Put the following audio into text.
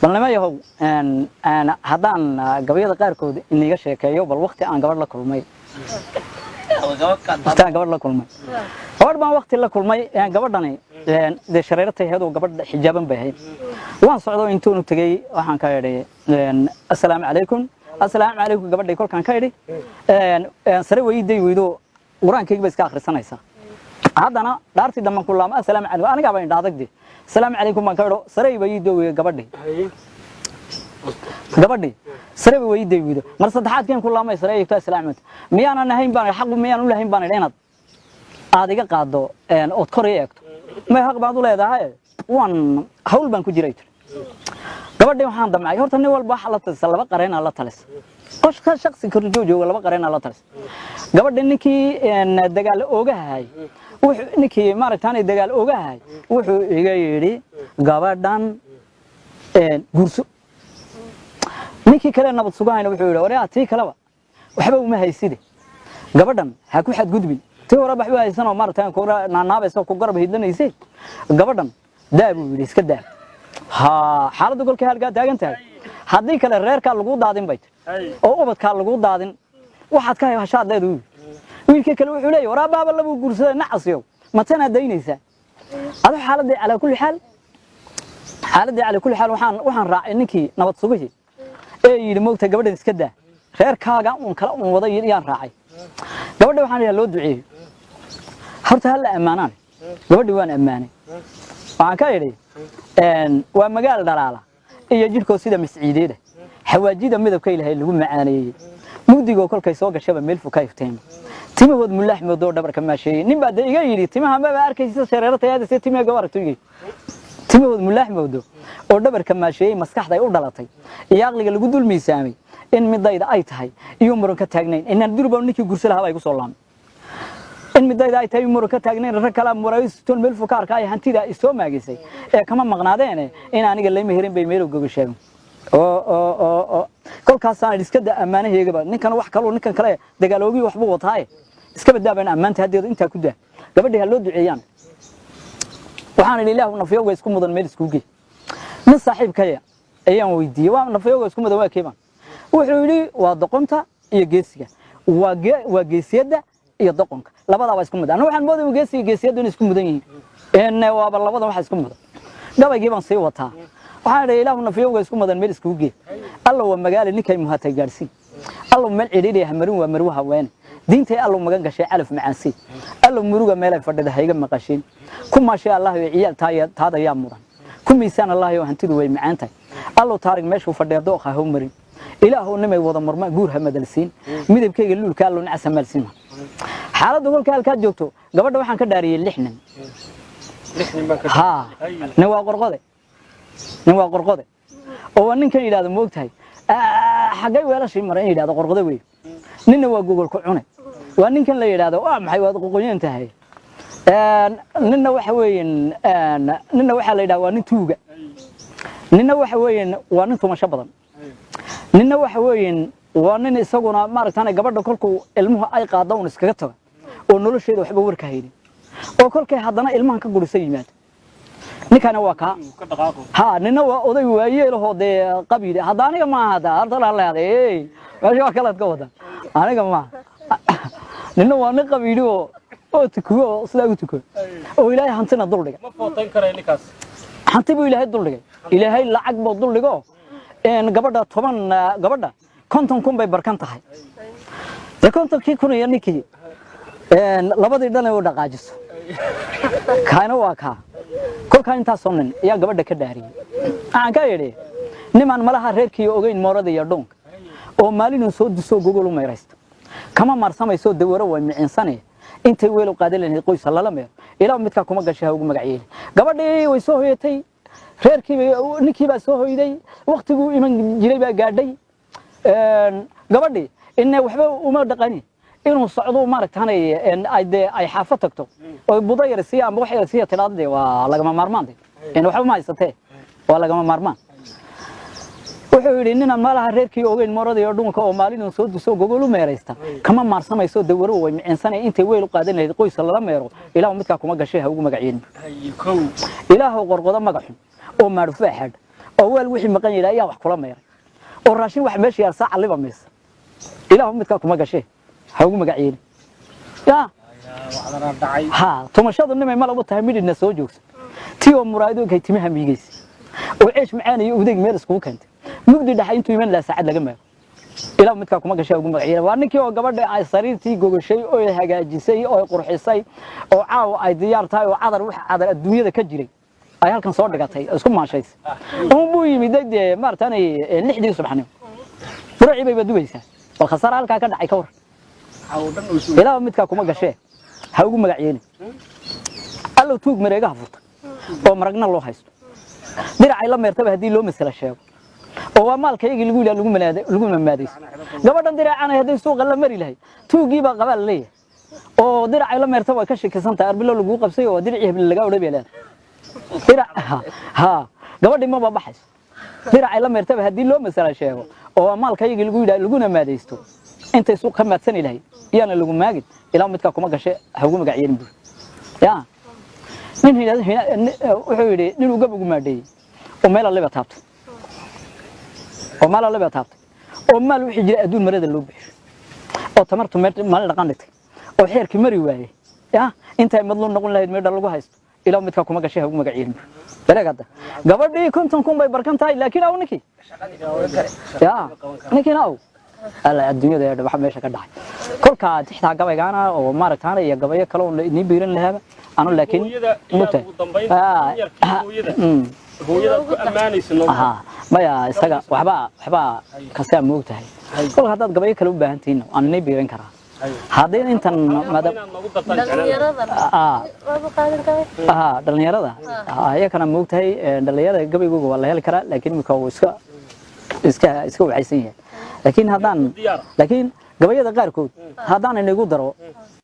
balnama yahow haddaan gabayada qaarkood iniga sheekeeyo bal waqti aan gabadh la kulmay gabadh baan waqti la kulmay gabadhani dee shareertay heedo gabadh xijaaban bay ahayd waan socdo intuu tagay waxaan ka yidhi assalaamu calaykum gabadhay kolkaan ka yidhi sare weyday weydo quraankayga iska akhrisanaysa haddana dhaartii dhammaan ku laama assalaamu calaykum aniga baan dhaadagdi السلام عليكم ما كانوا سري ويدو قبضي سري ويدو مر صدحات كان كل ما سري يكتب سلامت ميانا نهين بان حق ميانا نهين بان ليناد هذا قاعدو ان اذكريك ما حق بعض له هاي وان حول بان كجريت قبضي waxaan damcay horta nin walba xalatay laba qareen la talis qof shakhsi korjoojo laba qareen la talis gabadha ninkii dagaal oogahay ninkii maaragtay dagaal oogahay wuxuu iga yiri gabadhan gurso ninkii kale nabad sugayna wuxuu yiri wareey tii kaleba waxba uma hayside gabadhan ha ku xad gudbin tii hore waxba haysan oo maaragtay ku naanaabayso ku garab hidlanaysay gabadhan daabuu yiri iska daab ha xaaladdu kolkay halka taagan tahay haddii kale reerka lagu daadin bay oo ubadka lagu daadin waxaad ka hayashaad leedahay wiilkii kale wuxuu leeyahay waraababa lagu guursaday nacasiyo matana daynaysa adu xaaladii ala kulli xaal waxaan raacay ninkii nabad sugahi ee yiri moogta gabadha iska daa reerkaaga uun kala uun wada yaan raacay gabadha waxaan loo duceeyay horta hal amaanaan gabadhi waan amaanay waxaan ka yiri waa magaal dhalaala iyo jirko sida masciideeda xawaajida midabka ilaahay lagu macaaneeyay mugdigo kolkay soo gashaba meel fukay ifteen timahood mulaax madoo dhabarka maashay nin baad iga yiri timaha ma arkaysa shareertayada si timaha gabartooyay timahood mulaax madoo oo dhabarka maashay maskaxda ay u dhalatay iyo aqliga lagu dul miisaamay in midayda ay tahay iyo muran ka taagnayn inaan durba ninkii gursalaha ay ku soo laamay in midayda ay tahay muran ka taagnayn rag kala muraaysto meel fukaarka ay hantida isoo maagisay ee kama maqnaadeen in aniga leeyma hirin bay meel uga sheegay oo kolkaas aan iska daa amaanaheega ninkan wax kale ninkan kale dagaaloogi waxba wataay iska badaaban amaanta hadeedo inta ku daa gabadha loo duceeyaan waxaan ilaahu nafiyowga isku mudan meel isku geey min saaxiibkaya ayaan weydiiyay waa nafiyowga isku mudan waa keeban wuxuu yiri waa doqonta iyo geesiga waa geesiyada iyo doqonka labadaba isku mudan waxaan mooday geesiyadu isku mudan yihiin waa labada wax isku mudan gabaygi baan sii wataa waxaan ilaahu nafiyowga isku mudan meel isku geey alla waa magaalo ninkay muhatay gaarsiin alla meel ciriiriya hamarin waa marwaha weyn diintay alla magan gashay alaf macaasi alla muruga meel ay fadhida hayga maqashin kuma sha Allah iyo ciyaal taada yaa mudan kumiisaan Allah iyo hantidu way macaantay alla taarig meeshu fadhiyo dooqa ha marin ilaahu nimay wada marma guur hamadalsiin midabkayga luulka alla nacas malsiin xaaladdu kolka halka joogto gabadha waxaan ka dhaariyay 6 nin ha nin waa qorqode oo ninkan yiraahdo moogtahay xagay weelashii maray yiraahdo qorqode weey ninna waa Google ku cunay waa ninkan la yiraahdo waa maxay waad qoqoyeen tahay ninna waxa weeyeen ninna waxa la yiraahdo waa nin tuuga ninna waxa weeyeen waa nin tumasho badan ninna waxa weeyeen waa nin isaguna maaragtay gabadha kolku ilmuhu ay qaadaan iskaga tago oo nolosheeda waxba warka haynin oo kolkay haddana ilmahan ka gurisay yimaad ninkana waa ka ha ninna waa oday waayeelahoo dee qabiil hadda aniga ma hada arda la leeyahay meesha waa kala ka wada aniga ma ninna waa nin qabiili oo tukugo sida uu tukugo oo ilaahay hantina dul dhigay ma footan karay ninkaas hanti buu ilaahay dul dhigay ilaahay lacag buu dul dhigo gabadha 10 gabadha 50 kun bay barkan tahay 50 kun iyo ninkii labadii dhan ay u dhaqaajiso kaana waa ka kolka inta soonin ayaa gabadha ka dhaariyay aan ka yiri niman malaha reerkii ogeyn moorada iyo dhonka oo maalin soo diso Google u meeraysto kama marsamayso dawaro way micinsanay intay weel u qaadeen qoys la meero ilaa midka kuma gashay ugu magaciyeey gabadhii way soo hoyatay reerkii ninkii baa soo hoyday waqtigu iman jiray baa gaadhay gabadhii in waxba uma dhaqani inuu socdo maaragtay ay xaafad tagto oo budayar si ama wax yar si tiraadde waa lagama maarmaan in waxba ma haysatee waa lagama maarmaan wuxuu yiri ninna malaha reerkii ogeyn moorada iyo dhunka oo maalin soo diso Google u meeraysta kama marsamayso dawaro way micinsanay intay weel u qaadanayd qoys la meero ilaa midka kuma gashay ugu magaciyeyn ilaahu qorqodo magaxun oo marfaaxad أول وحي مقان يلا يا وحكلا مير والراشين واحد ماشي يا ساعة اللي بميس إلى هم متكاكو ما قشيه هاو مقعين يا ها تمشاد إنما ما لو تهميل الناس وجوس تيو مرادو كي تمها ميجيس وعيش معاني يوديك ميرس كو كنت مقدي دحين انتو يمن لا ساعد لغا إلى متكاكو ما قشيه ugu magaciina waa ninkii oo gabadha ay sariirtii gogashay oo hagaajisay oo qurxisay oo caaw ay diyaar tahay oo cadar wax cadar adduunyada ka jiray ay halkan soo dhigatay isku maashays buu yimid degdee maartani 6 subaxnimo burci bay badugaysaa wal khasaar halka ka dhacay ka war ilaa midka kuma gashee ha ugu magaciina allo tuug mareegaha furta oo maragna loo haysto diracay la meertaba hadii loo masala sheego oo waa maalkayga lagu mamaadeys gabadhan diracana hadii suuqa la mari lahay tuugii baa qabaal leeyahay oo diracay la meertaba ka shakisanta arbilo lagu qabsay oo diracii hebel laga wadabeelaan ها gabadhi ma baxays diracay la meertaba hadii loo masala sheego oo maalkayga laguna maadeysto intay suuq ka maadsan ilahay iyana lagu maagin ilaa midka kuma gashay ha ugu magaciin buu ya nin wuxuu yiri nin uga ugu maadeey oo meel la taabto oo meel la taabto oo maal wixii jiray aduun marada loo bixiyo oo tamartu meel dhaqan dhigtay oo xeerkii mari waayay ya intay madluun noqon lahayd meel lagu haysto إلى متك كم قشة هو مقعين بلا قدر قبل كنتم كم بيبركن تاي لكن أو نكي يا نكي ناو هلا الدنيا ده بحب ماشي كده كل كا تحت قبل جانا أو ما ركانا يا قبل كلون نبيرن لها أنا لكن متى هو يدا أماني سنو ما يا استجا وحبا كسام موته كل هذا قبل كلون بهنتين أنا نبيرن كرا هذين أنت ماذا دلنيرة هي كان موجتها دلنيرة قبل يقول والله الكرا لكن مكوسكا إسكا عايزين لكن هذان لكن قبل يذكركوا هذان اللي يقدروا